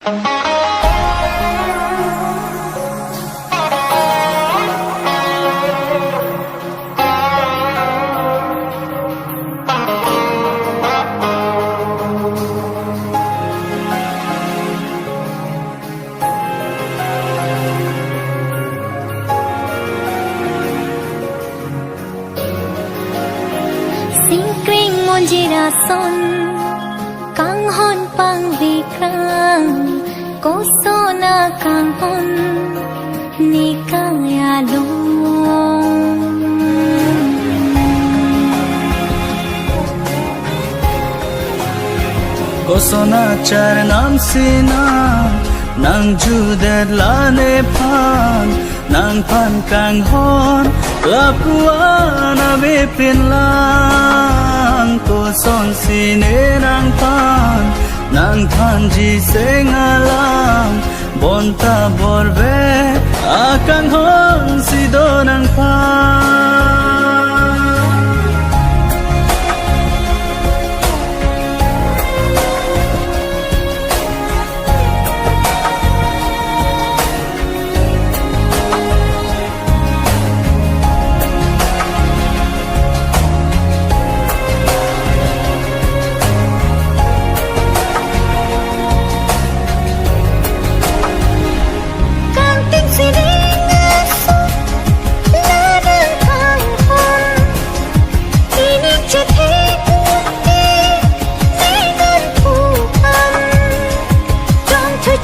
Singkring monjira son kang hon pang vikang kosona kang hon nikang yalong kosona charnam sina nang judet lane pan nang pan kang hon lapuana be pinlang koson sine nang pan ji sengalang bonta borbe akang hon sido nang pan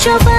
coba